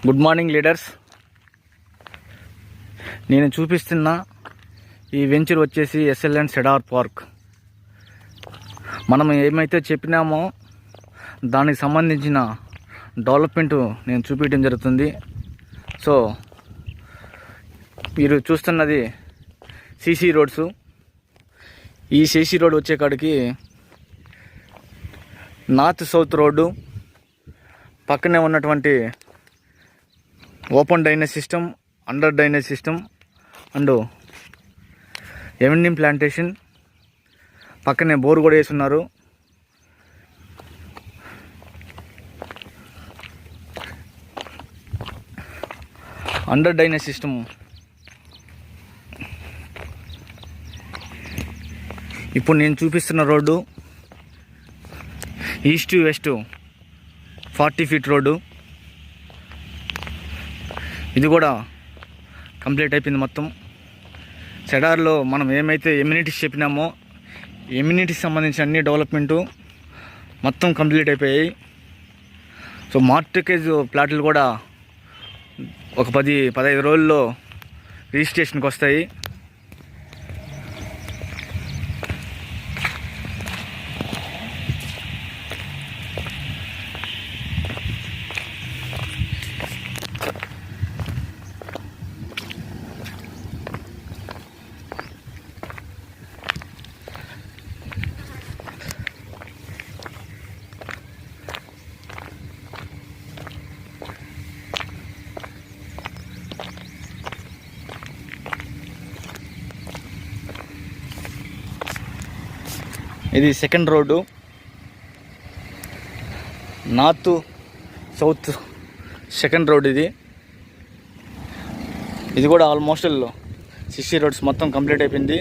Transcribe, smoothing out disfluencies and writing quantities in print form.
Good morning leaders. నేను చూపిస్తున్న ఈ వెంచర్ వచ్చేసి ఎస్ఎల్ఎన్ సెడార్ పార్క్. మనం ఏమైతే చెప్పినామో దానికి సంబంధించిన డెవలప్మెంట్ నేను చూపించడం జరుగుతుంది. సో మీరు చూస్తున్నది సీసీ రోడ్స్. ఈ సీసీ రోడ్ వచ్చే కాడికి నార్త్ సౌత్ రోడ్డు పక్కనే ఉన్నటువంటి open drainage system, under drainage system and ఎవెన్యూమ్ ప్లాంటేషన్, పక్కనే బోర్ కూడా వేస్తున్నారు. అండర్ డ్రైనేజ్ సిస్టమ్ ఇప్పుడు నేను చూపిస్తున్న road east to west 40 feet road. ఇది కూడా కంప్లీట్ అయిపోయింది మొత్తం. సెడార్లో మనం ఏమైతే ఎమ్యూనిటీస్ చెప్పినామో ఎమ్యూనిటీస్ సంబంధించిన అన్ని డెవలప్మెంటు మొత్తం కంప్లీట్ అయిపోయాయి. సో మార్టికేజ్ ప్లాట్లు కూడా ఒక 10-15 రోజుల్లో రిజిస్ట్రేషన్కి వస్తాయి. ఇది second road, north south second road. ఇది కూడా ఆల్మోస్ట్ సిసి రోడ్స్ మొత్తం కంప్లీట్ అయిపోయింది.